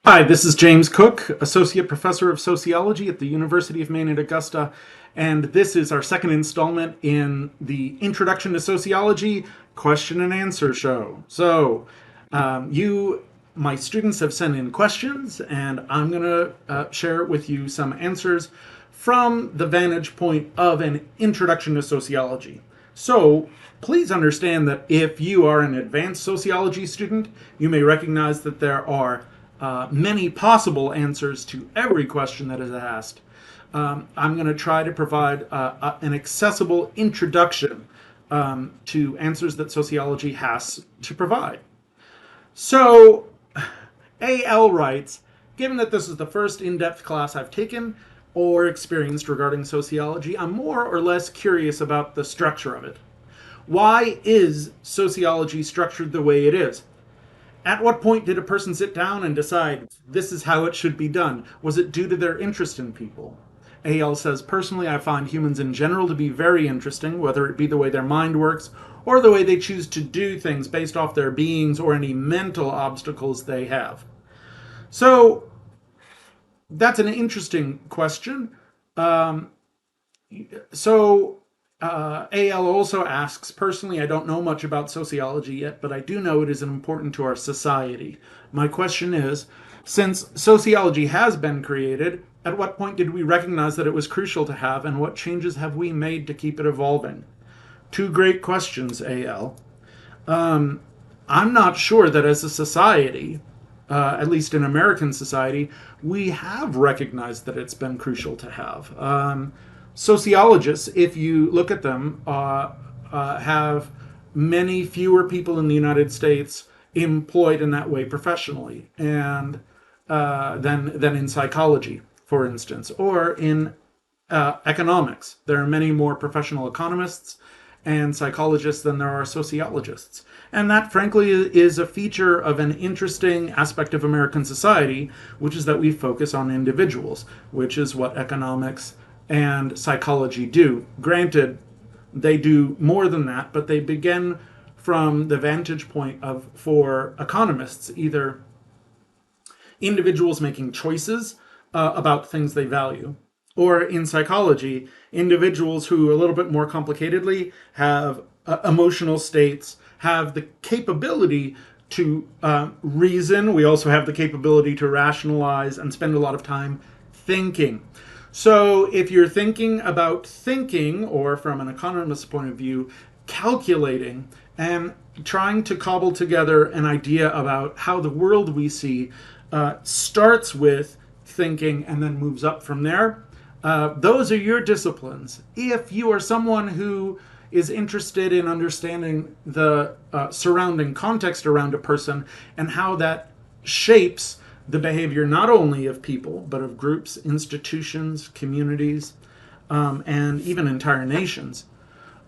Hi, this is James Cook, Associate Professor of Sociology at the University of Maine at Augusta, and this is our second installment in the Introduction to Sociology question and answer show. My students, have sent in questions, and I'm going to share with you some answers from the vantage point of an Introduction to Sociology. So, please understand that if you are an advanced sociology student, you may recognize that there are many possible answers to every question that is asked. I'm going to try to provide an accessible introduction to answers that sociology has to provide. So, AL writes, given that this is the first in-depth class I've taken or experienced regarding sociology, I'm more or less curious about the structure of it. Why is sociology structured the way it is? At what point did a person sit down and decide this is how it should be done? Was it due to their interest in people? AL says, personally, I find humans in general to be very interesting, whether it be the way their mind works or the way they choose to do things based off their beings or any mental obstacles they have. So that's an interesting question. Um, AL also asks, personally, I don't know much about sociology yet, but I do know it is important to our society. My question is, since sociology has been created, at what point did we recognize that it was crucial to have, and what changes have we made to keep it evolving? Two great questions, AL. I'm not sure that as a society, at least in American society, we have recognized that it's been crucial to have. Sociologists, if you look at them, have many fewer people in the United States employed in that way professionally, and than in psychology, for instance, or in economics. There are many more professional economists and psychologists than there are sociologists. And that, frankly, is a feature of an interesting aspect of American society, which is that we focus on individuals, which is what economics and psychology do. Granted, they do more than that, but they begin from the vantage point of, for economists, either individuals making choices about things they value, or in psychology, individuals who, a little bit more complicatedly, have emotional states, have the capability to reason. We also have the capability to rationalize and spend a lot of time thinking. So if you're thinking about thinking, or from an economist's point of view, calculating and trying to cobble together an idea about how the world we see starts with thinking and then moves up from there, those are your disciplines. If you are someone who is interested in understanding the surrounding context around a person and how that shapes the behavior not only of people, but of groups, institutions, communities, and even entire nations,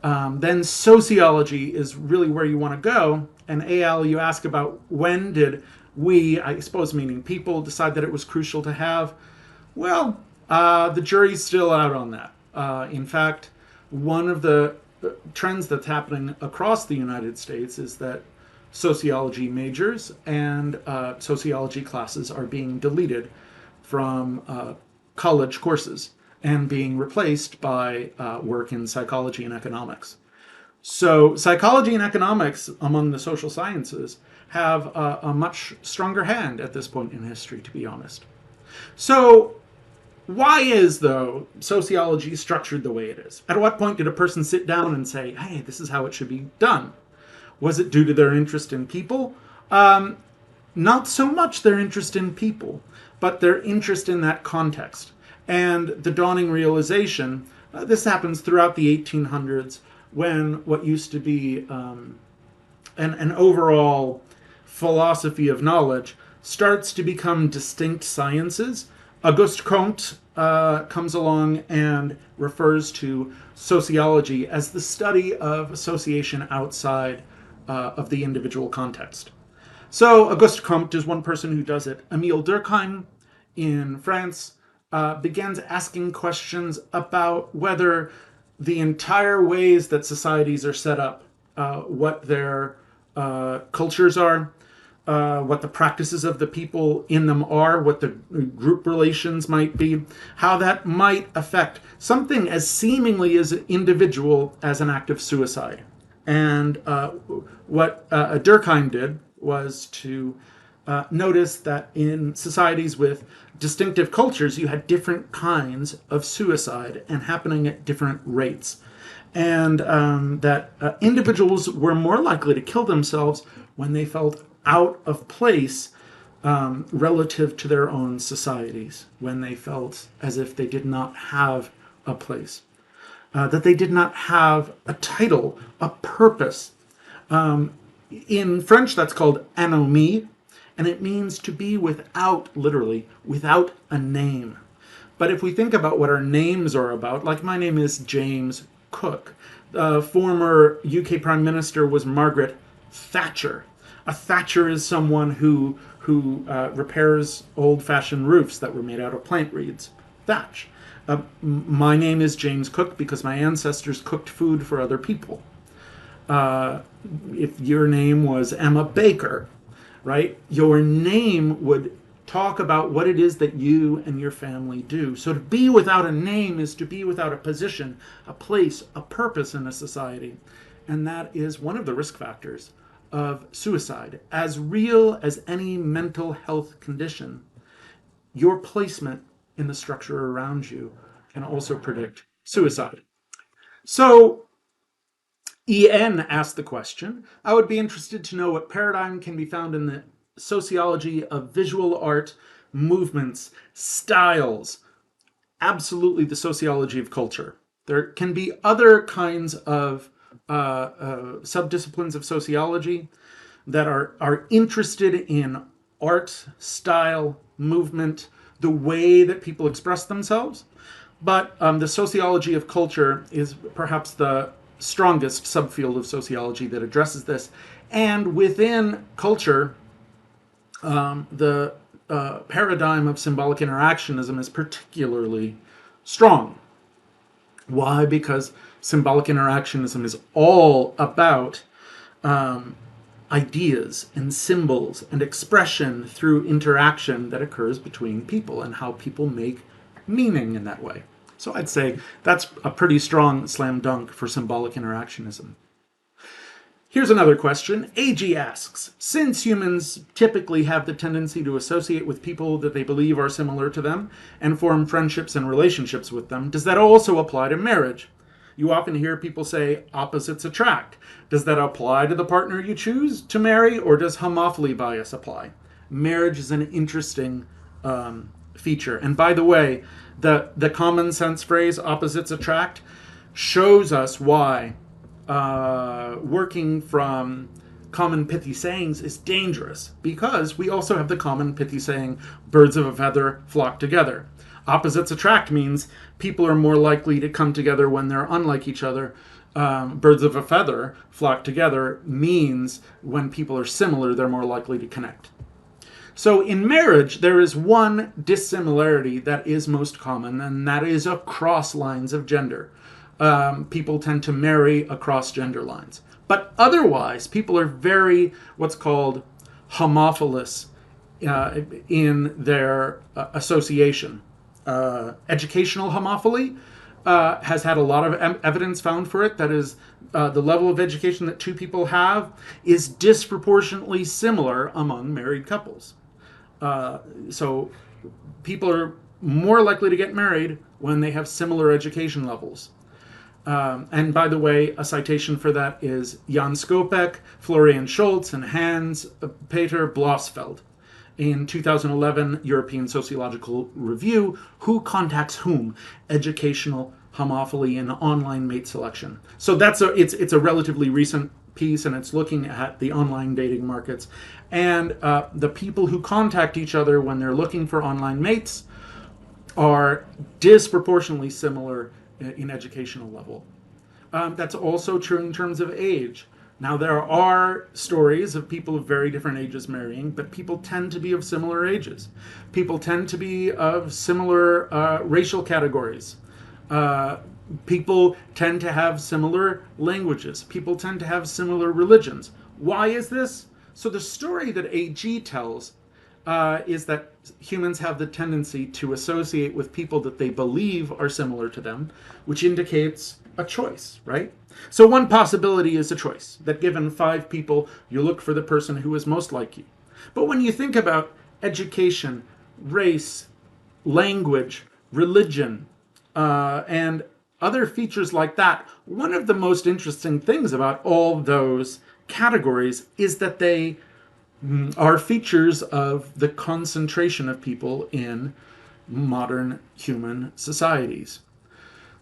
then sociology is really where you want to go. And AL, you ask about when did we, I suppose meaning people, decide that it was crucial to have. Well, the jury's still out on that. In fact, one of the trends that's happening across the United States is that sociology majors and sociology classes are being deleted from college courses and being replaced by work in psychology and economics. So psychology and economics among the social sciences have a much stronger hand at this point in history, to be honest. So why is, though, sociology structured the way it is? At what point did a person sit down and say, hey, this is how it should be done? Was it due to their interest in people? Not so much their interest in people, but their interest in that context. And the dawning realization, this happens throughout the 1800s, when what used to be an overall philosophy of knowledge starts to become distinct sciences. Auguste Comte comes along and refers to sociology as the study of association outside of the individual context. So Auguste Comte is one person who does it. Émile Durkheim in France begins asking questions about whether the entire ways that societies are set up, what their cultures are, what the practices of the people in them are, what the group relations might be, how that might affect something as seemingly as individual as an act of suicide. And what Durkheim did was to notice that in societies with distinctive cultures, you had different kinds of suicide and happening at different rates. And that individuals were more likely to kill themselves when they felt out of place relative to their own societies, when they felt as if they did not have a place, that they did not have a title, a purpose. In French, that's called anomie, and it means to be without, literally, without a name. But if we think about what our names are about, like my name is James Cook. The former UK Prime Minister was Margaret Thatcher. A thatcher is someone who repairs old-fashioned roofs that were made out of plant reeds. Thatch. My name is James Cook because my ancestors cooked food for other people. If your name was Emma Baker, right, your name would talk about what it is that you and your family do. So to be without a name is to be without a position, a place, a purpose in a society. And that is one of the risk factors of suicide. As real as any mental health condition, your placement in the structure around you can also predict suicide. So En asked the question, I would be interested to know what paradigm can be found in the sociology of visual art, movements, styles, absolutely the sociology of culture. There can be other kinds of subdisciplines of sociology that are interested in art, style, movement, the way that people express themselves. But the sociology of culture is perhaps the strongest subfield of sociology that addresses this. And within culture, the paradigm of symbolic interactionism is particularly strong. Why? Because symbolic interactionism is all about ideas and symbols and expression through interaction that occurs between people and how people make meaning in that way. So I'd say that's a pretty strong slam dunk for symbolic interactionism. Here's another question. AG asks, since humans typically have the tendency to associate with people that they believe are similar to them and form friendships and relationships with them, does that also apply to marriage? You often hear people say opposites attract. Does that apply to the partner you choose to marry, or does homophily bias apply? Marriage is an interesting feature. And by the way, the common sense phrase opposites attract shows us why working from common pithy sayings is dangerous, because we also have the common pithy saying, birds of a feather flock together. Opposites attract means people are more likely to come together when they're unlike each other. Birds of a feather flock together means when people are similar, they're more likely to connect. So in marriage, there is one dissimilarity that is most common, and that is across lines of gender. People tend to marry across gender lines. But otherwise, people are very what's called homophilous in their association. Educational homophily has had a lot of evidence found for it. That is, the level of education that two people have is disproportionately similar among married couples. So people are more likely to get married when they have similar education levels. And by the way, a citation for that is Jan Skopek, Florian Schultz, and Hans Peter Blossfeld. In 2011 European Sociological Review, Who Contacts Whom? Educational Homophily in Online Mate Selection. So it's a relatively recent piece, and it's looking at the online dating markets. And the people who contact each other when they're looking for online mates are disproportionately similar in educational level. That's also true in terms of age. Now, there are stories of people of very different ages marrying, but people tend to be of similar ages. People tend to be of similar racial categories. People tend to have similar languages. People tend to have similar religions. Why is this? So the story that AG tells is that humans have the tendency to associate with people that they believe are similar to them, which indicates a choice, right? So one possibility is a choice, that given 5 people, you look for the person who is most like you. But when you think about education, race, language, religion, and other features like that, one of the most interesting things about all those categories is that they are features of the concentration of people in modern human societies.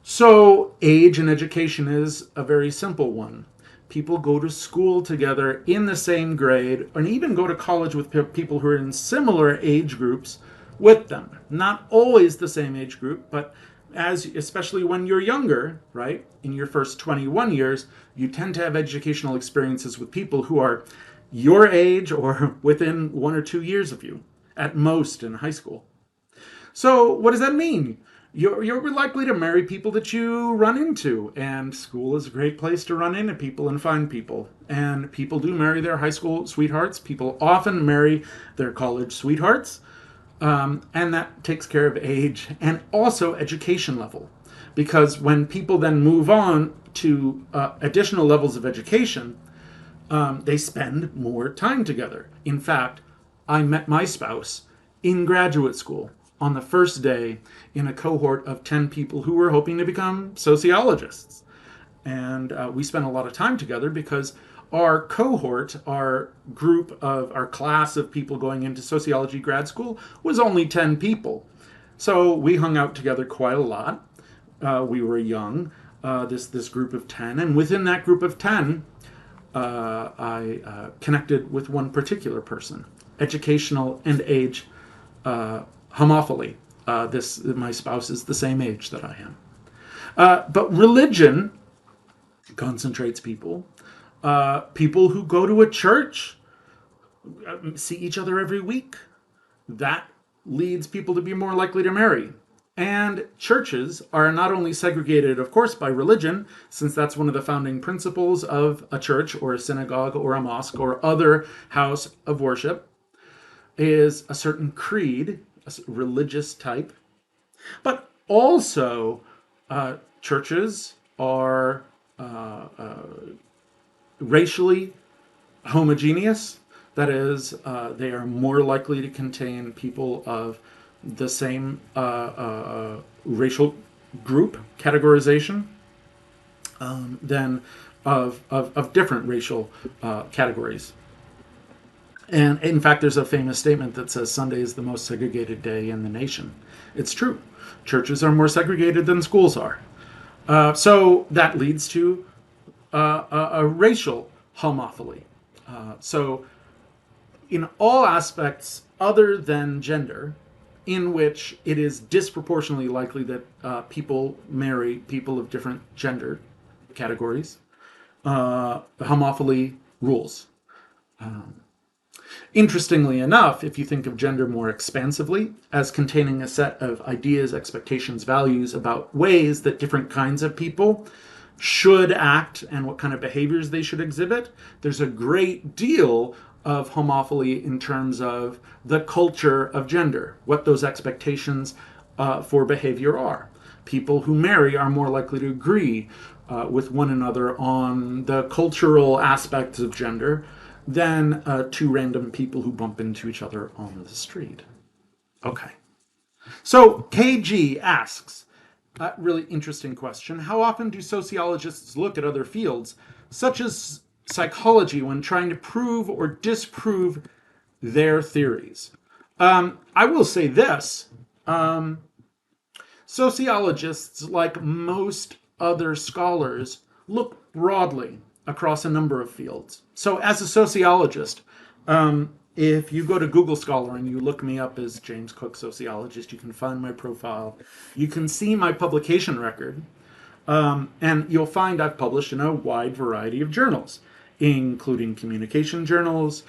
So, age and education is a very simple one. People go to school together in the same grade, and even go to college with people who are in similar age groups with them. Not always the same age group, but especially when you're younger, right? In your first 21 years, you tend to have educational experiences with people who are your age or within 1 or 2 years of you, at most in high school. So what does that mean? You're likely to marry people that you run into, and school is a great place to run into people and find people. And people do marry their high school sweethearts. People often marry their college sweethearts. And that takes care of age and also education level. Because when people then move on to additional levels of education, they spend more time together. In fact, I met my spouse in graduate school on the first day in a cohort of 10 people who were hoping to become sociologists. And we spent a lot of time together because our cohort, our class of people going into sociology grad school was only 10 people. So we hung out together quite a lot. We were young, this group of 10. And within that group of 10, I connected with one particular person, educational and age homophily. My spouse is the same age that I am. But religion concentrates people. People who go to a church see each other every week. That leads people to be more likely to marry. And churches are not only segregated, of course, by religion, since that's one of the founding principles of a church or a synagogue or a mosque or other house of worship, is a certain creed, a religious type. But also, churches are racially homogeneous. That is, they are more likely to contain people of the same racial group categorization than of different racial categories. And in fact, there's a famous statement that says Sunday is the most segregated day in the nation. It's true. Churches are more segregated than schools are. So that leads to a racial homophily. So in all aspects other than gender, in which it is disproportionately likely that people marry people of different gender categories, homophily rules. Interestingly enough, if you think of gender more expansively, as containing a set of ideas, expectations, values about ways that different kinds of people should act and what kind of behaviors they should exhibit, there's a great deal of homophily in terms of the culture of gender, what those expectations for behavior are. People who marry are more likely to agree with one another on the cultural aspects of gender than two random people who bump into each other on the street. Okay. So KG asks, a really interesting question. How often do sociologists look at other fields, such as psychology, when trying to prove or disprove their theories? I will say this. Sociologists, like most other scholars, look broadly across a number of fields. So as a sociologist, if you go to Google Scholar and you look me up as James Cook, sociologist, you can find my profile. You can see my publication record. And you'll find I've published in a wide variety of journals, including communication journals,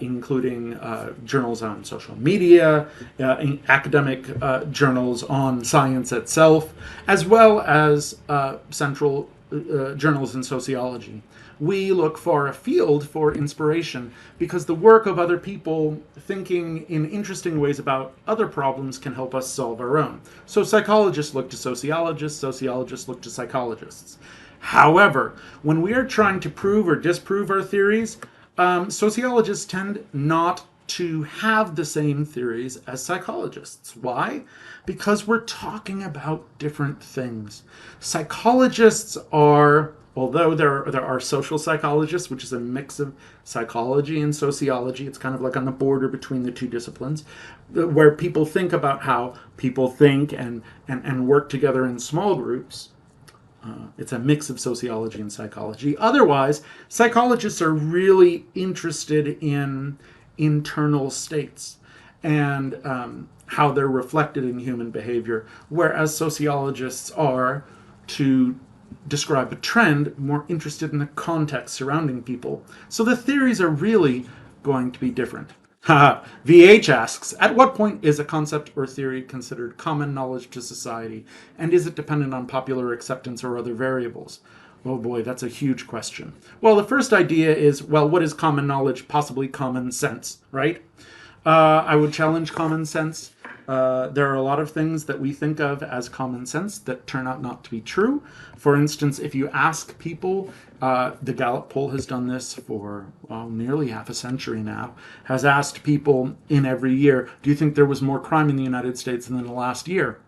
including journals on social media, academic journals on science itself, as well as central journals in sociology. we look far afield for inspiration because the work of other people thinking in interesting ways about other problems can help us solve our own. So psychologists look to sociologists, sociologists look to psychologists. However, when we are trying to prove or disprove our theories, sociologists tend not to have the same theories as psychologists. Why? Because we're talking about different things. Psychologists are, although there are social psychologists, which is a mix of psychology and sociology, it's kind of like on the border between the two disciplines, where people think about how people think and work together in small groups. It's a mix of sociology and psychology. Otherwise, psychologists are really interested in internal states and how they're reflected in human behavior, whereas sociologists are, to describe a trend, more interested in the context surrounding people. So the theories are really going to be different. VH asks, at what point is a concept or theory considered common knowledge to society, and is it dependent on popular acceptance or other variables? Oh boy, that's a huge question. Well, the first idea is, well, what is common knowledge? Possibly common sense, right? I would challenge common sense. There are a lot of things that we think of as common sense that turn out not to be true. For instance, if you ask people, the Gallup poll has done this for nearly half a century now, has asked people in every year, do you think there was more crime in the United States than in the last year?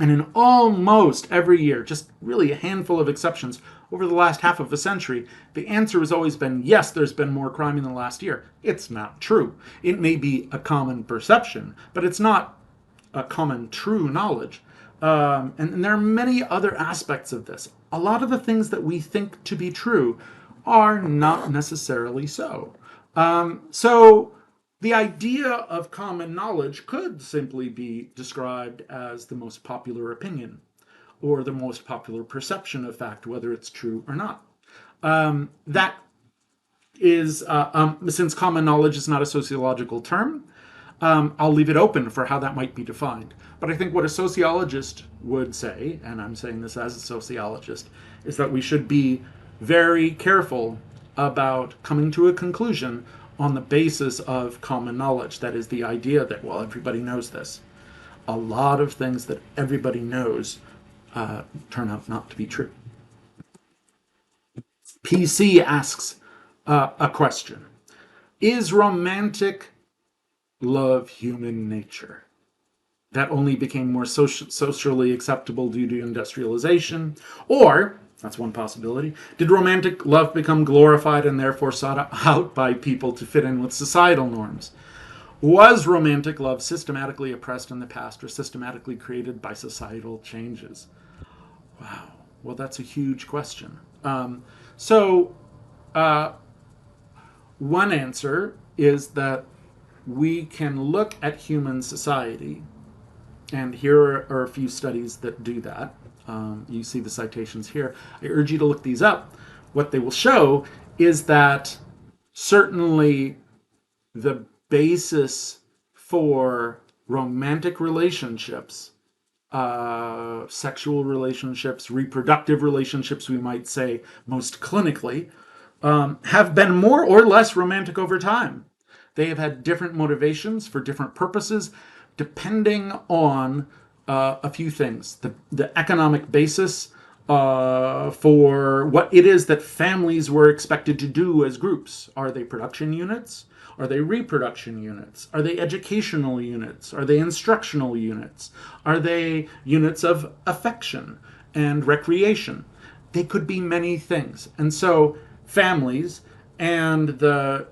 And in almost every year, just really a handful of exceptions, over the last half of a century, the answer has always been, yes, there's been more crime in the last year. It's not true. It may be a common perception, but it's not a common true knowledge. And there are many other aspects of this. A lot of the things that we think to be true are not necessarily so. So the idea of common knowledge could simply be described as the most popular opinion or the most popular perception of fact, whether it's true or not. That is, since common knowledge is not a sociological term, I'll leave it open for how that might be defined. But I think what a sociologist would say, and I'm saying this as a sociologist, is that we should be very careful about coming to a conclusion on the basis of common knowledge. That is the idea that, well, everybody knows this. A lot of things that everybody knows turn out not to be true. PC asks a question. Is romantic love human nature? That only became more socially acceptable due to industrialization? Or, that's one possibility, did romantic love become glorified and therefore sought out by people to fit in with societal norms? Was romantic love systematically oppressed in the past or systematically created by societal changes? Wow. Well, that's a huge question. One answer is that we can look at human society, and here are a few studies that do that. You see the citations here. I urge you to look these up. What they will show is that certainly the basis for romantic relationships, sexual relationships, reproductive relationships, we might say most clinically, have been more or less romantic over time. They have had different motivations for different purposes, depending on a few things. The economic basis for what it is that families were expected to do as groups. Are they production units? Are they reproduction units? Are they educational units? Are they instructional units? Are they units of affection and recreation? They could be many things. And so families and the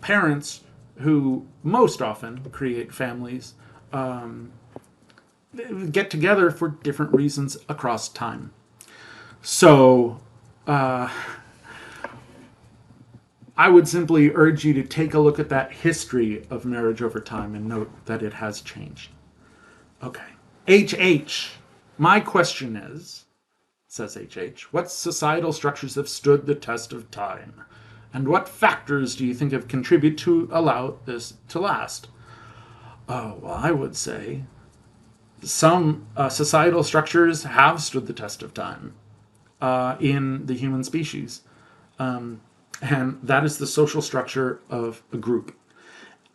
parents who most often create families get together for different reasons across time. So I would simply urge you to take a look at that history of marriage over time and note that it has changed. Okay. HH. My question is, says HH, what societal structures have stood the test of time? And what factors do you think have contributed to allow this to last? Oh, well, I would say some societal structures have stood the test of time. in the human species. And that is the social structure of a group.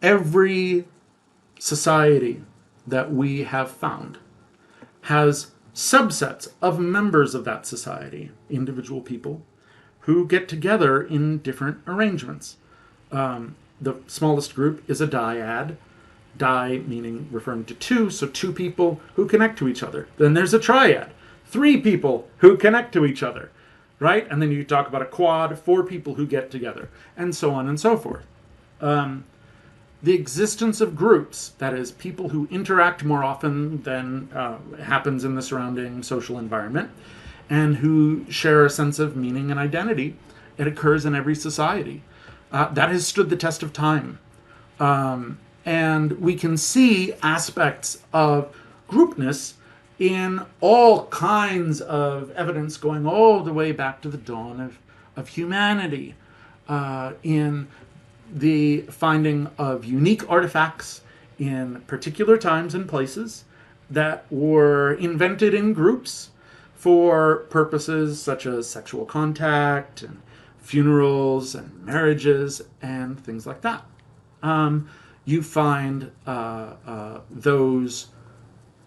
Every society that we have found has subsets of members of that society, individual people, who get together in different arrangements. The smallest group is a dyad. Di meaning referring to two, so two people who connect to each other. Then there's a triad, three people who connect to each other, right? And then you talk about a quad, four people who get together, and so on and so forth. The existence of groups, that is, people who interact more often than happens in the surrounding social environment, and who share a sense of meaning and identity, it occurs in every society. That has stood the test of time. And we can see aspects of groupness in all kinds of evidence going all the way back to the dawn of humanity, in the finding of unique artifacts in particular times and places that were invented in groups for purposes such as sexual contact and funerals and marriages and things like that. You find those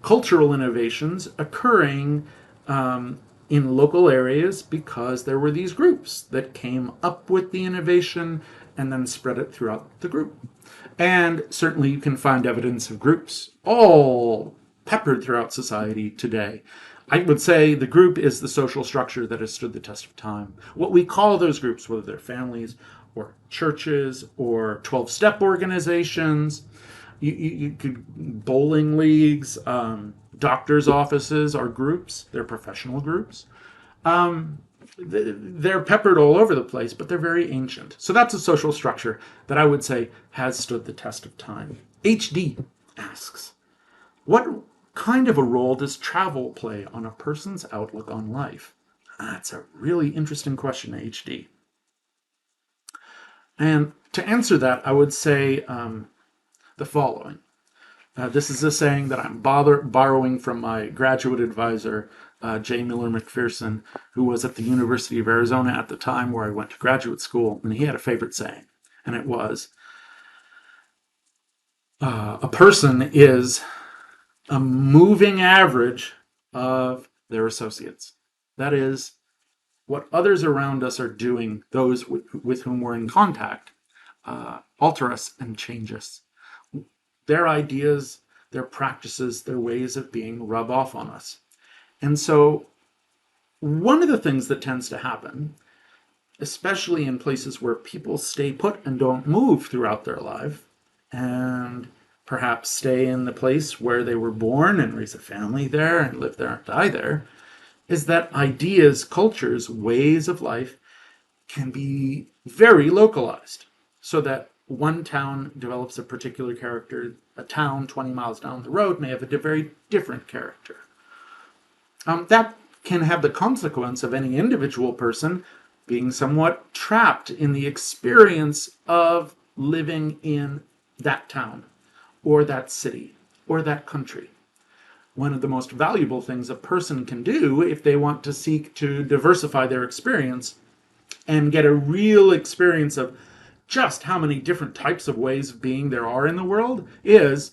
cultural innovations occurring in local areas because there were these groups that came up with the innovation and then spread it throughout the group. And certainly you can find evidence of groups all peppered throughout society today. I would say the group is the social structure that has stood the test of time. What we call those groups, whether they're families or churches or 12-step organizations, you could bowling leagues, doctors' offices are groups. They're professional groups. They're peppered all over the place, but they're very ancient. So that's a social structure that I would say has stood the test of time. HD asks, what kind of a role does travel play on a person's outlook on life? That's a really interesting question, HD. And to answer that, I would say the following. This is a saying that I'm borrowing from my graduate advisor, J. Miller McPherson, who was at the University of Arizona at the time where I went to graduate school, and he had a favorite saying, and it was, a person is a moving average of their associates. That is, what others around us are doing, those with whom we're in contact, alter us and change us. Their ideas, their practices, their ways of being rub off on us. And so one of the things that tends to happen, especially in places where people stay put and don't move throughout their life, and perhaps stay in the place where they were born and raise a family there and live there and die there, is that ideas, cultures, ways of life can be very localized, so that one town develops a particular character, a town 20 miles down the road may have a very different character. That can have the consequence of any individual person being somewhat trapped in the experience of living in that town, or that city, or that country. One of the most valuable things a person can do if they want to seek to diversify their experience and get a real experience of just how many different types of ways of being there are in the world is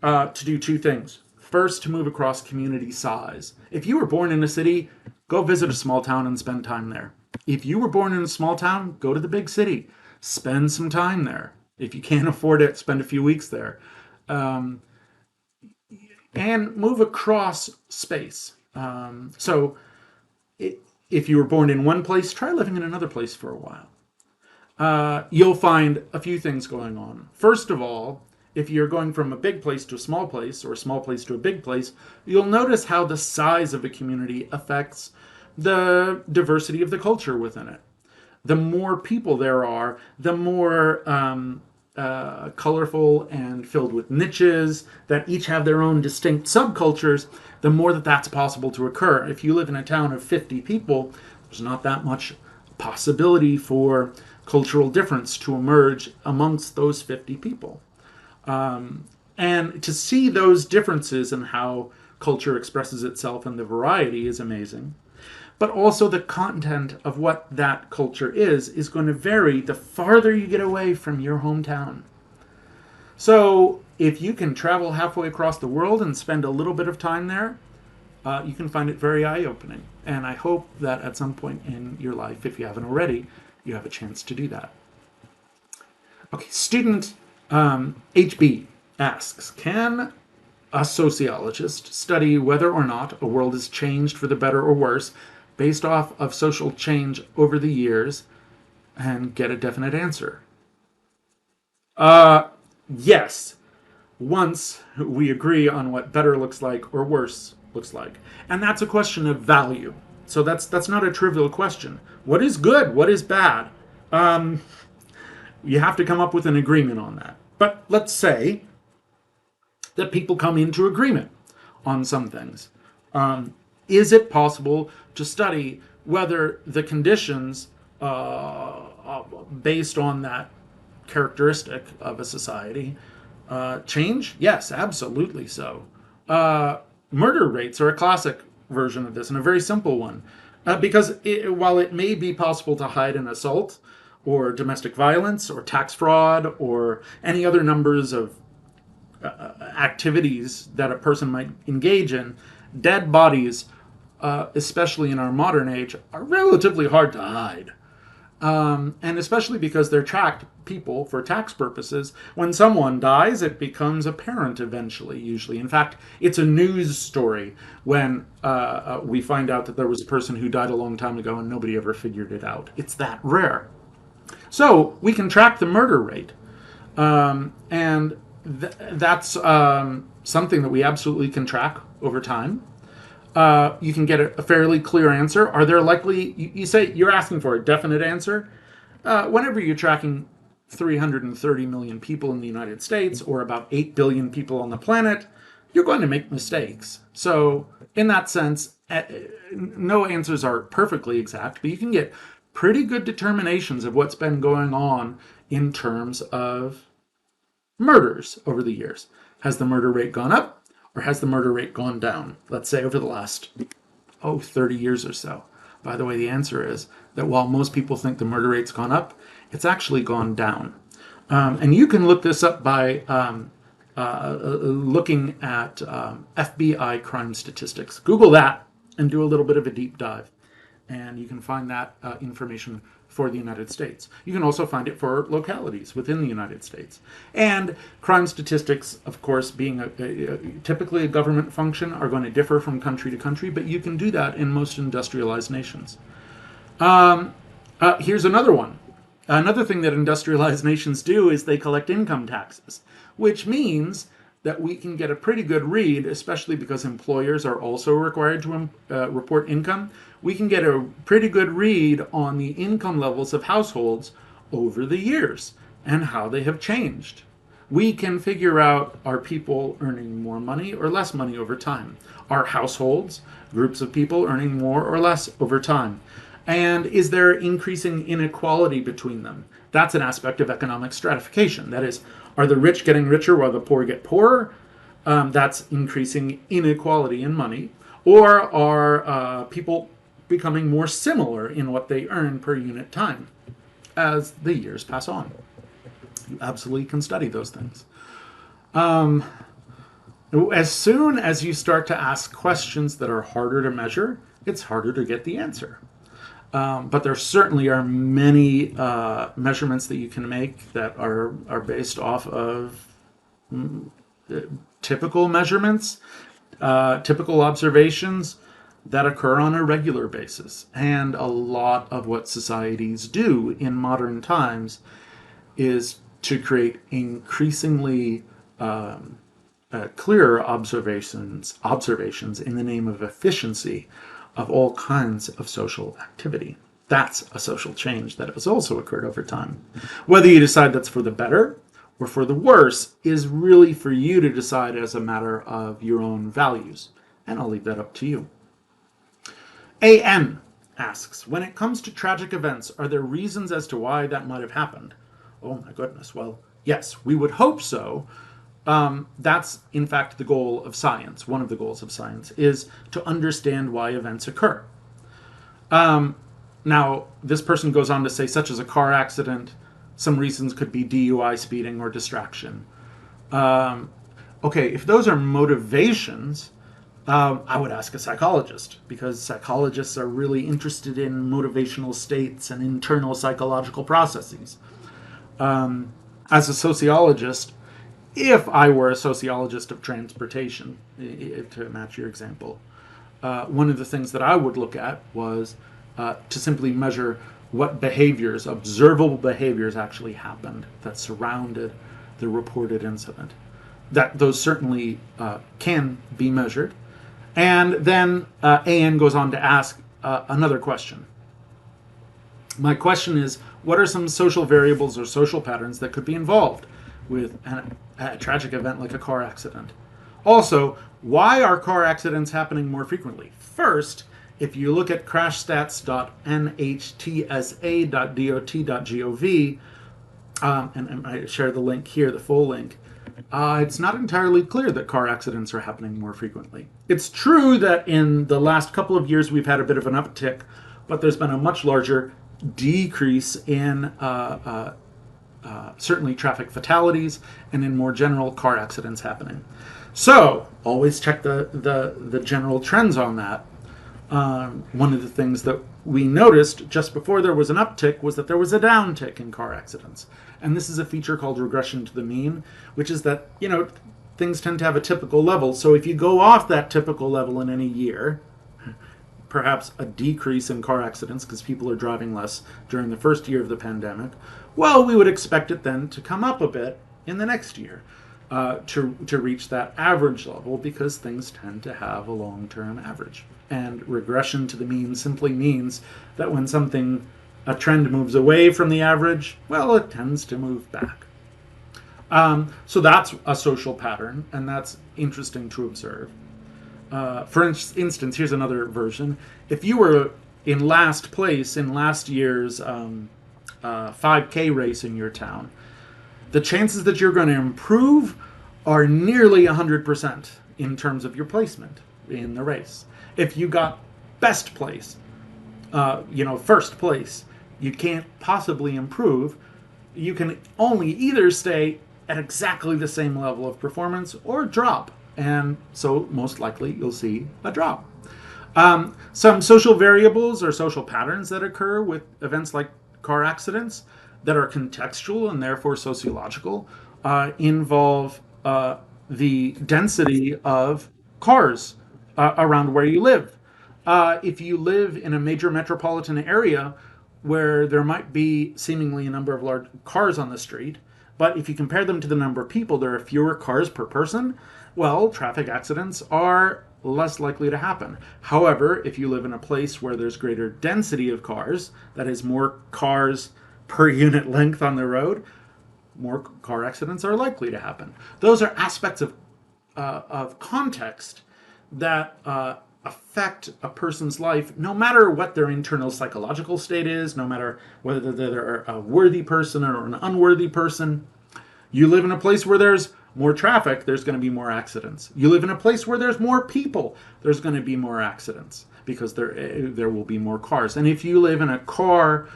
to do two things. First, to move across community size. If you were born in a city, go visit a small town and spend time there. If you were born in a small town, go to the big city. Spend some time there. If you can't afford it, spend a few weeks there. And move across space. So if you were born in one place, try living in another place for a while. You'll find a few things going on. First of all, if you're going from a big place to a small place, or a small place to a big place, you'll notice how the size of a community affects the diversity of the culture within it. The more people there are, the more colorful and filled with niches that each have their own distinct subcultures, the more that's possible to occur. If you live in a town of 50 people, there's not that much possibility for cultural difference to emerge amongst those 50 people. And to see those differences in how culture expresses itself and the variety is amazing. but also the content of what that culture is going to vary the farther you get away from your hometown. So if you can travel halfway across the world and spend a little bit of time there, you can find it very eye-opening. And I hope that at some point in your life, if you haven't already, you have a chance to do that. Okay, student HB asks, can a sociologist study whether or not a world is changed for the better or worse based off of social change over the years and get a definite answer? Yes, once we agree on what better looks like or worse looks like. And that's a question of value. So that's not a trivial question. What is good? What is bad? You have to come up with an agreement on that. But let's say that people come into agreement on some things. Is it possible to study whether the conditions based on that characteristic of a society change? Yes, absolutely so. Murder rates are a classic version of this, and a very simple one. Because while it may be possible to hide an assault, or domestic violence, or tax fraud, or any other numbers of activities that a person might engage in, dead bodies, especially in our modern age, are relatively hard to hide. And especially because they're tracked people for tax purposes. When someone dies, it becomes apparent eventually, usually. In fact, it's a news story when we find out that there was a person who died a long time ago and nobody ever figured it out. It's that rare. So we can track the murder rate. And that's something that we absolutely can track over time. You can get a fairly clear answer. Are there likely, you say you're asking for a definite answer. Whenever you're tracking 330 million people in the United States, or about 8 billion people on the planet, you're going to make mistakes. So in that sense, no answers are perfectly exact, but you can get pretty good determinations of what's been going on in terms of murders over the years. Has the murder rate gone up, or has the murder rate gone down? Let's say over the last 30 years or so. By the way, the answer is that while most people think the murder rate's gone up, it's actually gone down. And you can look this up by looking at FBI crime statistics. Google that and do a little bit of a deep dive. And you can find that information for the United States. You can also find it for localities within the United States. And crime statistics, of course, being typically a government function, are going to differ from country to country, but you can do that in most industrialized nations. Here's another one. Another thing that industrialized nations do is they collect income taxes, which means that we can get a pretty good read, especially because employers are also required to report income. We can get a pretty good read on the income levels of households over the years and how they have changed. We can figure out, are people earning more money or less money over time? Are households, groups of people, earning more or less over time? And is there increasing inequality between them? That's an aspect of economic stratification. That is, are the rich getting richer while the poor get poorer? That's increasing inequality in money. Or are people becoming more similar in what they earn per unit time as the years pass on? You absolutely can study those things. As soon as you start to ask questions that are harder to measure, it's harder to get the answer. But there certainly are many measurements that you can make that are based off of typical measurements, typical observations that occur on a regular basis. And a lot of what societies do in modern times is to create increasingly clearer observations in the name of efficiency of all kinds of social activity. That's a social change that has also occurred over time. Whether you decide that's for the better or for the worse is really for you to decide as a matter of your own values. And I'll leave that up to you. A.N. asks, when it comes to tragic events, are there reasons as to why that might have happened? Oh my goodness. Well, yes, we would hope so. That's, in fact, the goal of science. One of the goals of science is to understand why events occur. Now, this person goes on to say, such as a car accident, some reasons could be DUI, speeding, or distraction. Okay, if those are motivations, I would ask a psychologist, because psychologists are really interested in motivational states and internal psychological processes. As a sociologist, if I were a sociologist of transportation, to match your example, one of the things that I would look at was to simply measure what behaviors, observable behaviors, actually happened that surrounded the reported incident. That those certainly can be measured. And then AN goes on to ask another question. My question is, what are some social variables or social patterns that could be involved with a tragic event like a car accident? Also, why are car accidents happening more frequently? First, if you look at crashtsa.nhtsa.dot.gov, and I share the link here, the full link, it's not entirely clear that car accidents are happening more frequently. It's true that in the last couple of years we've had a bit of an uptick, but there's been a much larger decrease in certainly traffic fatalities and in more general car accidents happening. So always check the general trends on that. One of the things that we noticed just before there was an uptick was that there was a downtick in car accidents. And this is a feature called regression to the mean, which is that, things tend to have a typical level. So if you go off that typical level in any year, perhaps a decrease in car accidents because people are driving less during the first year of the pandemic, well, we would expect it then to come up a bit in the next year to reach that average level, because things tend to have a long-term average. And regression to the mean simply means that when a trend moves away from the average, well, it tends to move back. So that's a social pattern, and that's interesting to observe. For instance, here's another version. If you were in last place in last year's 5K race in your town, the chances that you're going to improve are nearly 100% in terms of your placement in the race. If you got best place, first place, you can't possibly improve. You can only either stay at exactly the same level of performance or drop. And so most likely you'll see a drop. Some social variables or social patterns that occur with events like car accidents that are contextual and therefore sociological involve the density of cars around where you live. If you live in a major metropolitan area where there might be seemingly a number of large cars on the street, but if you compare them to the number of people, there are fewer cars per person, well, traffic accidents are less likely to happen. However, if you live in a place where there's greater density of cars, that is more cars per unit length on the road, more car accidents are likely to happen. Those are aspects of context that affect a person's life, no matter what their internal psychological state is, no matter whether they're a worthy person or an unworthy person. You live in a place where there's more traffic, there's going to be more accidents. You live in a place where there's more people, there's going to be more accidents, because there will be more cars. And if you live in a car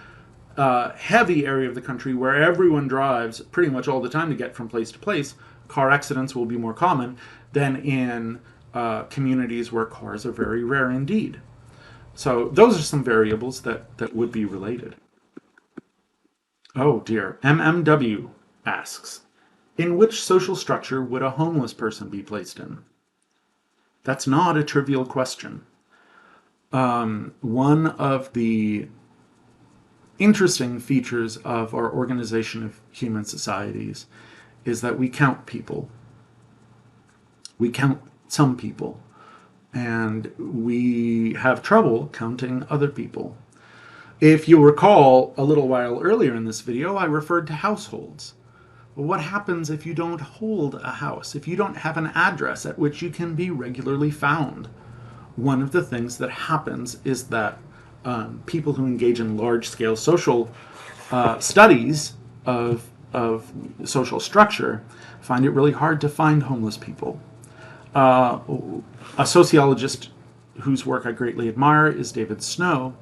heavy area of the country where everyone drives pretty much all the time to get from place to place, car accidents will be more common than in communities where cars are very rare indeed. So those are some variables that would be related. Oh dear. MMW asks, in which social structure would a homeless person be placed in? That's not a trivial question. One of the interesting features of our organization of human societies is that we count people. We count some people, and we have trouble counting other people. If you recall, a little while earlier in this video, I referred to households. Well, what happens if you don't hold a house, if you don't have an address at which you can be regularly found? One of the things that happens is that people who engage in large-scale social studies of social structure find it really hard to find homeless people. A sociologist whose work I greatly admire is David Snow,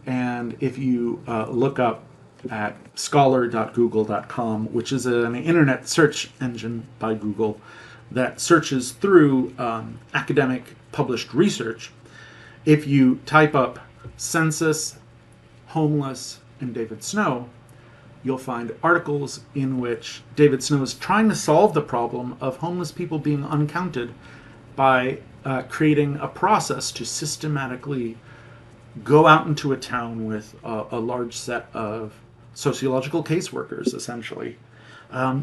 And if you look up at scholar.google.com, which is an internet search engine by Google that searches through academic published research, if you type up census, homeless, and David Snow, you'll find articles in which David Snow is trying to solve the problem of homeless people being uncounted by creating a process to systematically go out into a town with a large set of sociological caseworkers, essentially,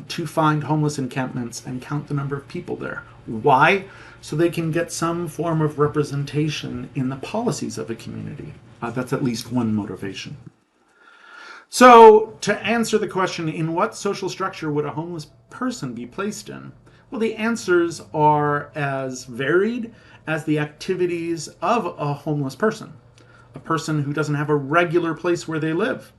to find homeless encampments and count the number of people there. Why? So they can get some form of representation in the policies of a community. That's at least one motivation. So, to answer the question, in what social structure would a homeless person be placed in? Well, the answers are as varied as the activities of a homeless person. A person who doesn't have a regular place where they live.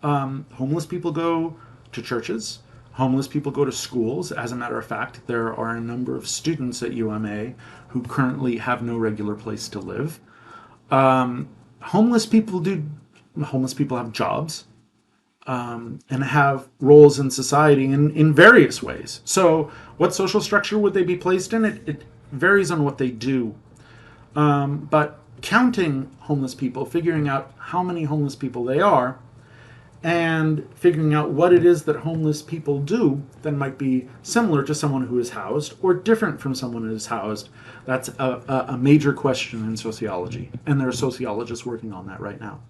Homeless people go to churches. Homeless people go to schools. As a matter of fact, there are a number of students at UMA who currently have no regular place to live. Homeless people have jobs and have roles in society in various ways. So what social structure would they be placed in? It varies on what they do. But counting homeless people, figuring out how many homeless people they are, and figuring out what it is that homeless people do that might be similar to someone who is housed or different from someone who is housed, that's a major question in sociology. And there are sociologists working on that right now.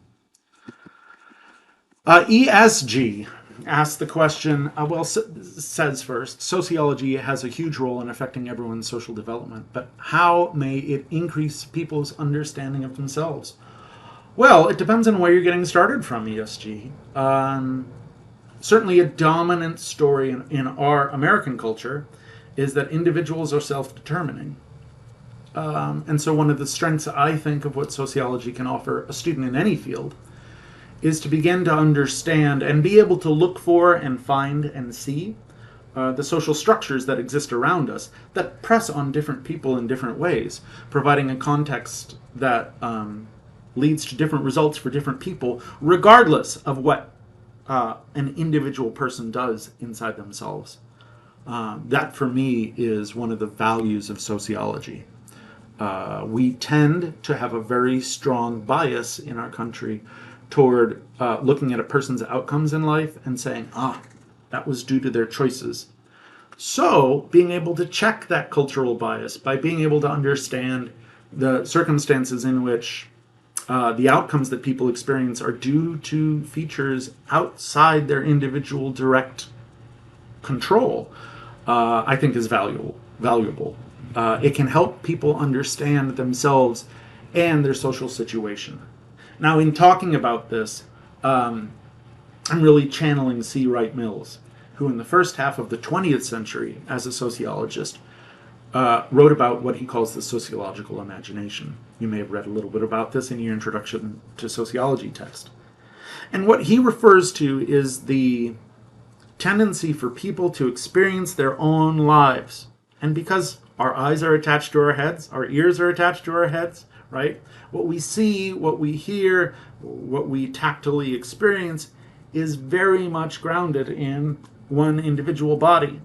ESG asks the question, says first, sociology has a huge role in affecting everyone's social development, but how may it increase people's understanding of themselves? Well, it depends on where you're getting started from, ESG. Certainly a dominant story in our American culture is that individuals are self-determining. And so one of the strengths, I think, of what sociology can offer a student in any field is to begin to understand and be able to look for and find and see the social structures that exist around us that press on different people in different ways, providing a context that leads to different results for different people, regardless of what an individual person does inside themselves. That, for me, is one of the values of sociology. We tend to have a very strong bias in our country toward looking at a person's outcomes in life and saying, that was due to their choices. So being able to check that cultural bias by being able to understand the circumstances in which the outcomes that people experience are due to features outside their individual direct control, I think is valuable. It can help people understand themselves and their social situation. Now, in talking about this, I'm really channeling C. Wright Mills, who in the first half of the 20th century, as a sociologist, wrote about what he calls the sociological imagination. You may have read a little bit about this in your introduction to sociology text. And what he refers to is the tendency for people to experience their own lives. And because our eyes are attached to our heads, our ears are attached to our heads, right? What we see, what we hear, what we tactily experience is very much grounded in one individual body.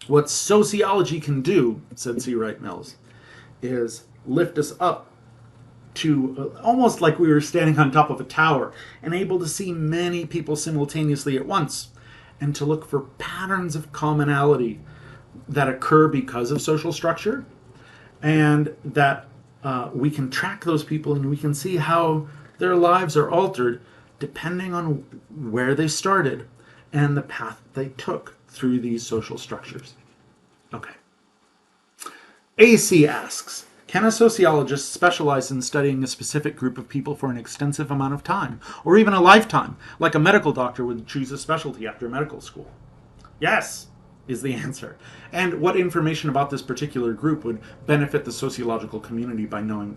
What sociology can do, said C. Wright Mills, is lift us up to almost like we were standing on top of a tower and able to see many people simultaneously at once, and to look for patterns of commonality that occur because of social structure, and that we can track those people and we can see how their lives are altered depending on where they started and the path they took through these social structures. Okay. AC asks, can a sociologist specialize in studying a specific group of people for an extensive amount of time, or even a lifetime, like a medical doctor would choose a specialty after medical school? Yes, is the answer. And what information about this particular group would benefit the sociological community by knowing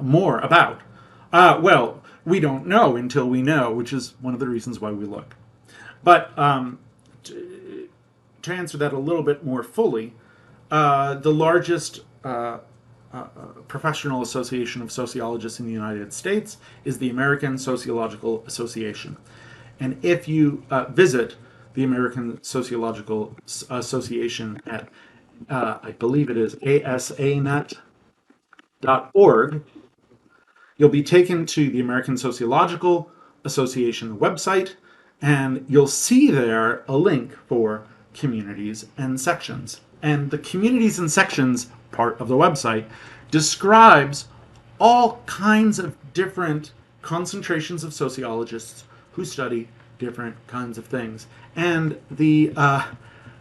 more about? Well, we don't know until we know, which is one of the reasons why we look. But to answer that a little bit more fully, the largest professional association of sociologists in the United States is the American Sociological Association. And if you visit the American Sociological Association at, I believe it is asanet.org, you'll be taken to the American Sociological Association website, and you'll see there a link for communities and sections. And the communities and sections part of the website describes all kinds of different concentrations of sociologists who study different kinds of things. And the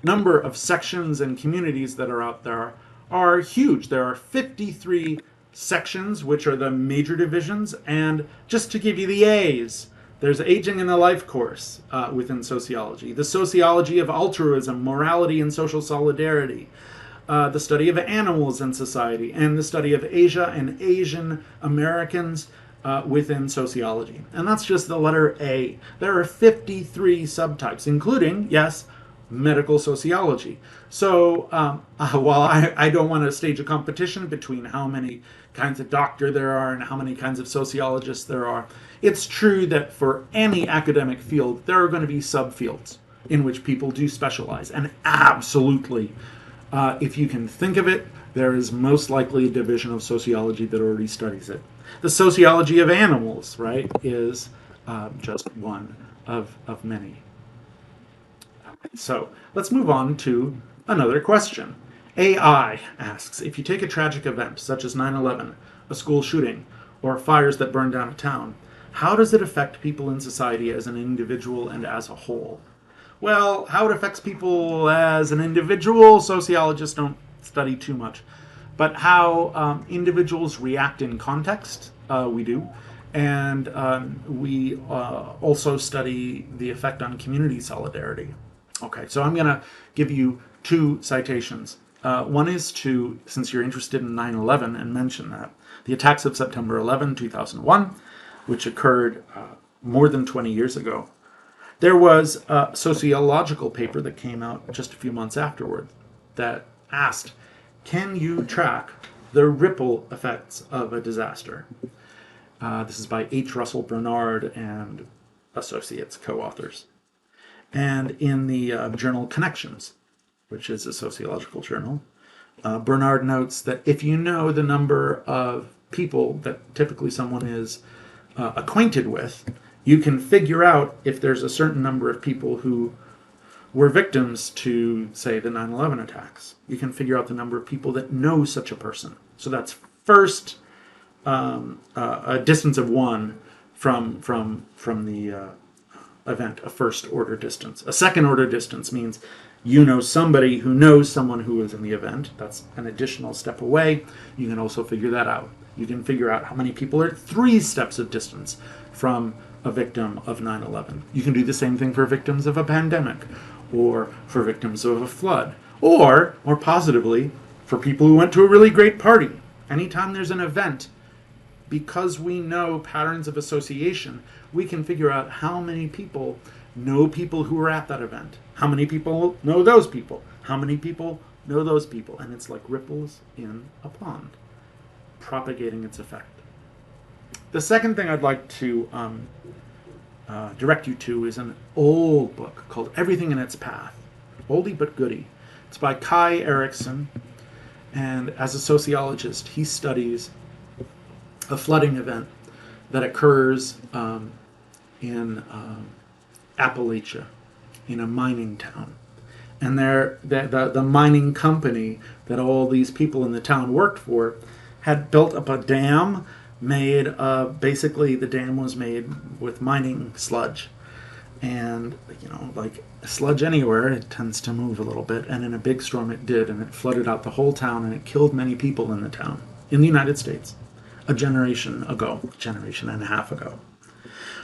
number of sections and communities that are out there are huge. There are 53 sections, which are the major divisions. And just to give you the A's, there's Aging in the Life course within sociology, the sociology of altruism, morality, and social solidarity, the study of animals in society, and the study of Asia and Asian Americans within sociology. And that's just the letter A. There are 53 subtypes, including, yes, medical sociology. So while I don't want to stage a competition between how many kinds of doctor there are and how many kinds of sociologists there are, it's true that for any academic field, there are going to be subfields in which people do specialize. And absolutely, if you can think of it, there is most likely a division of sociology that already studies it. The sociology of animals, right, is just one of many. So let's move on to another question. AI asks, if you take a tragic event such as 9/11, a school shooting, or fires that burn down a town, how does it affect people in society as an individual and as a whole? Well, how it affects people as an individual, sociologists don't study too much. But how individuals react in context, we do. And we also study the effect on community solidarity. Okay, so I'm going to give you two citations. One is to, since you're interested in 9/11, and mention that, the attacks of September 11, 2001, which occurred more than 20 years ago. There was a sociological paper that came out just a few months afterward that asked, can you track the ripple effects of a disaster? This is by H. Russell Bernard and Associates, co-authors. And in the journal Connections, which is a sociological journal, Bernard notes that if you know the number of people that typically someone is acquainted with, you can figure out if there's a certain number of people who were victims to, say, the 9/11 attacks. You can figure out the number of people that know such a person. So that's first a distance of one from the event, a first order distance. A second order distance means you know somebody who knows someone who was in the event. That's an additional step away. You can also figure that out. You can figure out how many people are 3 steps of distance from a victim of 9/11. You can do the same thing for victims of a pandemic, or for victims of a flood, or, more positively, for people who went to a really great party. Anytime there's an event, because we know patterns of association, we can figure out how many people know people who were at that event. How many people know those people? How many people know those people? And it's like ripples in a pond, propagating its effect. The second thing I'd like to direct you to is an old book called Everything in Its Path. Oldie but goodie. It's by Kai Erikson, and as a sociologist, he studies a flooding event that occurs in Appalachia, in a mining town. And the mining company that all these people in the town worked for had built up a dam made of, basically the dam was made with mining sludge. And, like sludge anywhere, it tends to move a little bit. And in a big storm it did, and it flooded out the whole town, and it killed many people in the town, in the United States, a generation and a half ago.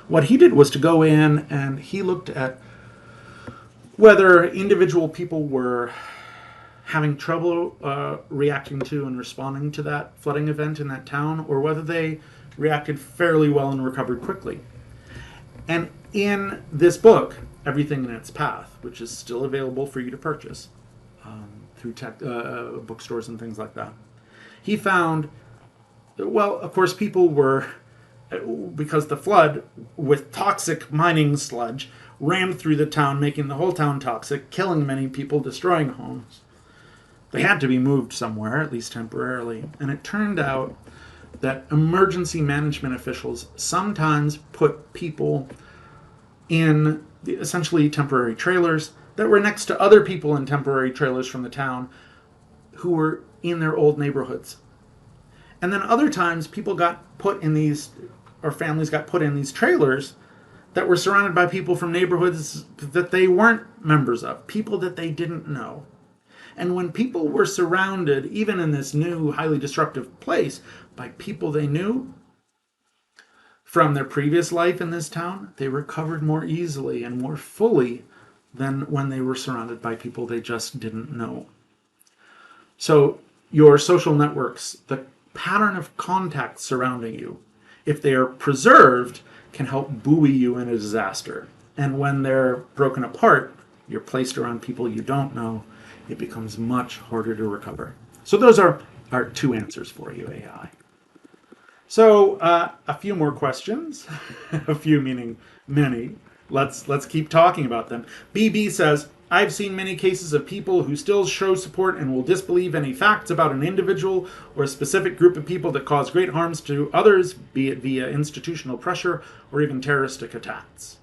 What he did was to go in and he looked at whether individual people were having trouble reacting to and responding to that flooding event in that town, or whether they reacted fairly well and recovered quickly. And in this book, Everything in Its Path, which is still available for you to purchase through bookstores and things like that, He found, well, of course, people were, because the flood with toxic mining sludge ran through the town, making the whole town toxic, killing many people, destroying homes. They had to be moved somewhere, at least temporarily. And it turned out that emergency management officials sometimes put people in essentially temporary trailers that were next to other people in temporary trailers from the town who were in their old neighborhoods. And then other times people got put in these, or families got put in these trailers that were surrounded by people from neighborhoods that they weren't members of, people that they didn't know. And when people were surrounded, even in this new, highly disruptive place, by people they knew from their previous life in this town, they recovered more easily and more fully than when they were surrounded by people they just didn't know. So your social networks, the pattern of contacts surrounding you, if they are preserved, can help buoy you in a disaster. And when they're broken apart, you're placed around people you don't know, it becomes much harder to recover. So those are our two answers for you, AI. So a few more questions, a few meaning many. Let's keep talking about them. BB says, I've seen many cases of people who still show support and will disbelieve any facts about an individual or a specific group of people that cause great harms to others, be it via institutional pressure or even terroristic attacks.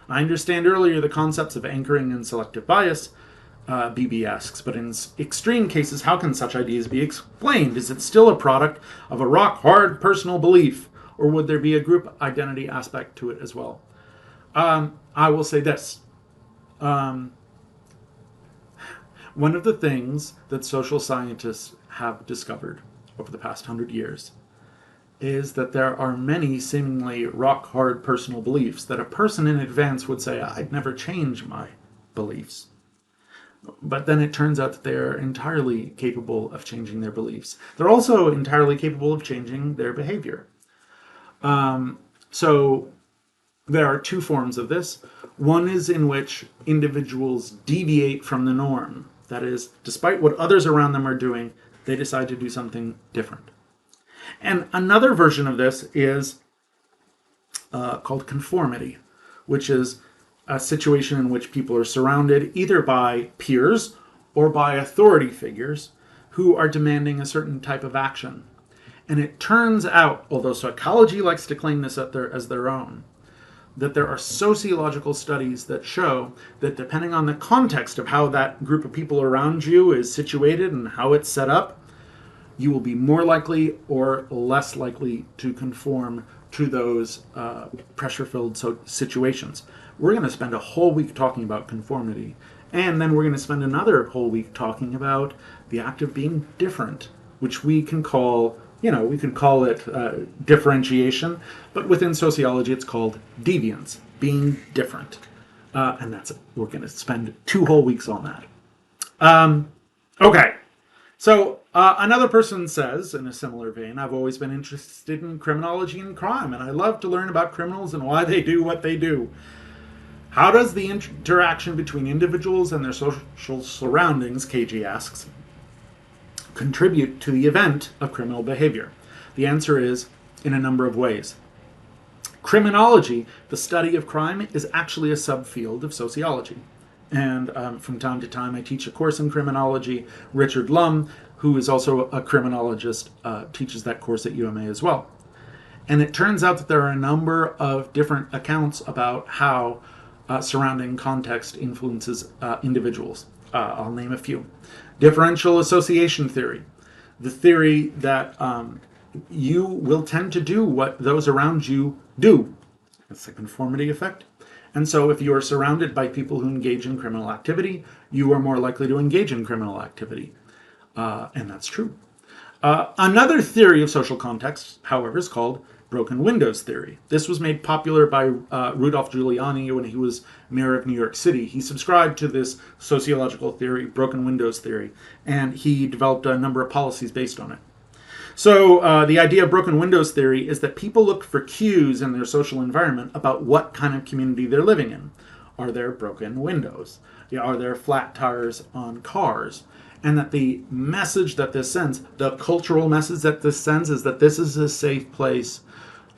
I understand earlier the concepts of anchoring and selective bias, BB asks, but in extreme cases, how can such ideas be explained? Is it still a product of a rock-hard personal belief, or would there be a group identity aspect to it as well? I will say this. One of the things that social scientists have discovered over the past 100 years is that there are many seemingly rock-hard personal beliefs that a person in advance would say, I'd never change my beliefs. But then it turns out that they're entirely capable of changing their beliefs. They're also entirely capable of changing their behavior. So there are two forms of this. One is in which individuals deviate from the norm. That is, despite what others around them are doing, they decide to do something different. And another version of this is called conformity, which is a situation in which people are surrounded either by peers or by authority figures who are demanding a certain type of action. And it turns out, although psychology likes to claim this as their own, that there are sociological studies that show that depending on the context of how that group of people around you is situated and how it's set up, you will be more likely or less likely to conform to those pressure-filled situations. We're going to spend a whole week talking about conformity, and then we're going to spend another whole week talking about the act of being different, which we can call, it differentiation, but within sociology it's called deviance, being different. And that's it. We're going to spend 2 whole weeks on that. Okay. So another person says, in a similar vein, I've always been interested in criminology and crime, and I love to learn about criminals and why they do what they do. How does the interaction between individuals and their social surroundings, KG asks, contribute to the event of criminal behavior? The answer is in a number of ways. Criminology, the study of crime, is actually a subfield of sociology. And from time to time I teach a course in criminology. Richard Lum, who is also a criminologist, teaches that course at UMA as well. And it turns out that there are a number of different accounts about how surrounding context influences individuals. I'll name a few. Differential association theory. The theory that you will tend to do what those around you do. It's the conformity effect. And so if you are surrounded by people who engage in criminal activity, you are more likely to engage in criminal activity. And that's true. Another theory of social context, however, is called broken windows theory. This was made popular by Rudolph Giuliani when he was mayor of New York City. He subscribed to this sociological theory, broken windows theory, and he developed a number of policies based on it. So the idea of broken windows theory is that people look for cues in their social environment about what kind of community they're living in. Are there broken windows? Are there flat tires on cars? and that the message that this sends, the cultural message that this sends, is that this is a safe place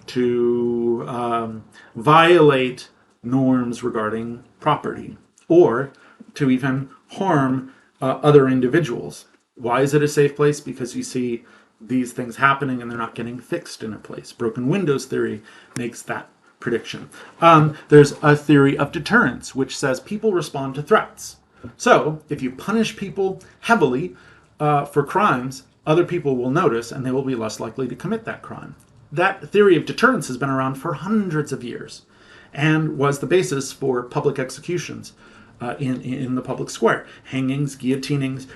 to violate norms regarding property or to even harm other individuals. Why is it a safe place? Because you see these things happening and they're not getting fixed in a place. Broken windows theory makes that prediction. There's a theory of deterrence, which says people respond to threats. So if you punish people heavily for crimes, other people will notice and they will be less likely to commit that crime. That theory of deterrence has been around for hundreds of years and was the basis for public executions in the public square. Hangings, guillotinings,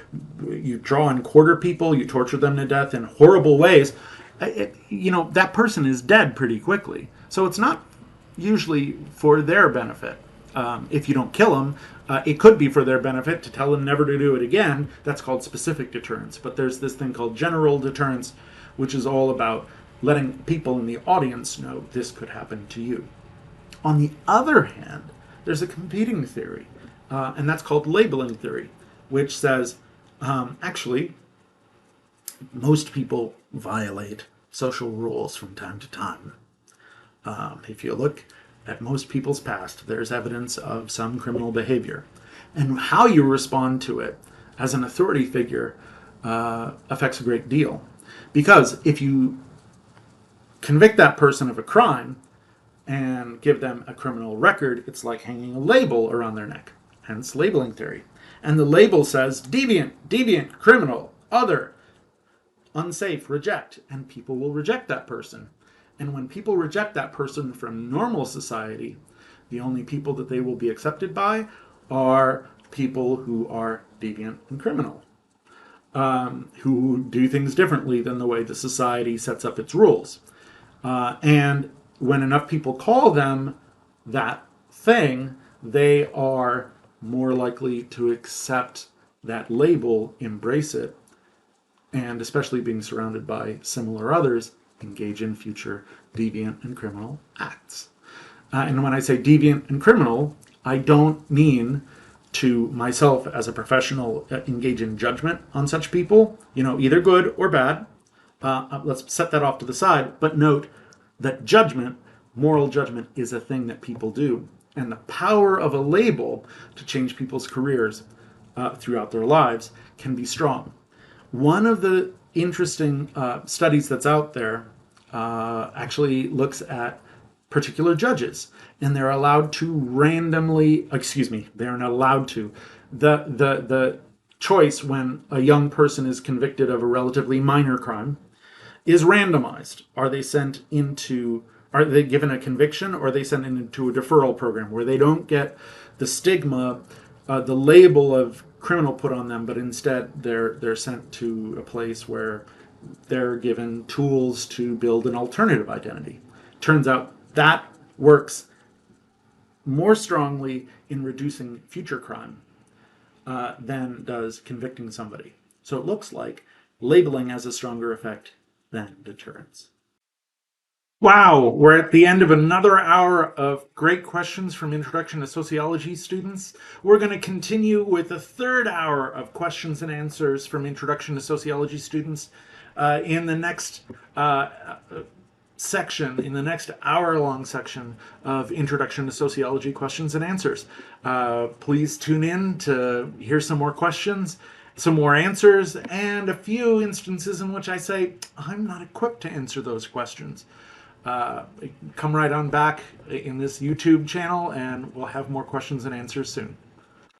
you draw and quarter people, you torture them to death in horrible ways. That person is dead pretty quickly. So it's not usually for their benefit. If you don't kill them, it could be for their benefit to tell them never to do it again. That's called specific deterrence. But there's this thing called general deterrence, which is all about letting people in the audience know this could happen to you. On the other hand, there's a competing theory, and that's called labeling theory, which says, actually, most people violate social rules from time to time. If you look at most people's past, there's evidence of some criminal behavior. And how you respond to it as an authority figure affects a great deal. Because if you convict that person of a crime and give them a criminal record, it's like hanging a label around their neck, hence labeling theory. And the label says deviant, criminal, other, unsafe, reject, and people will reject that person. And when people reject that person from normal society, the only people that they will be accepted by are people who are deviant and criminal, who do things differently than the way the society sets up its rules. And when enough people call them that thing, they are more likely to accept that label, embrace it, and especially being surrounded by similar others, engage in future deviant and criminal acts. And when I say deviant and criminal, I don't mean to myself as a professional engage in judgment on such people, either good or bad. Let's set that off to the side, but note that judgment, moral judgment, is a thing that people do. And the power of a label to change people's careers throughout their lives can be strong. One of the interesting studies that's out there actually looks at particular judges, and they're allowed to randomly, they're not allowed to. The choice when a young person is convicted of a relatively minor crime is randomized. Are they given a conviction, or are they sent into a deferral program where they don't get the stigma, the label of criminal put on them, but instead they're sent to a place where they're given tools to build an alternative identity. Turns out that works more strongly in reducing future crime than does convicting somebody. So it looks like labeling has a stronger effect than deterrence. Wow, we're at the end of another hour of great questions from Introduction to Sociology students. We're going to continue with a third hour of questions and answers from Introduction to Sociology students in the next section, in the next hour-long section of Introduction to Sociology questions and answers. Please tune in to hear some more questions, some more answers, and a few instances in which I say, I'm not equipped to answer those questions. Come right on back in this YouTube channel, and we'll have more questions and answers soon.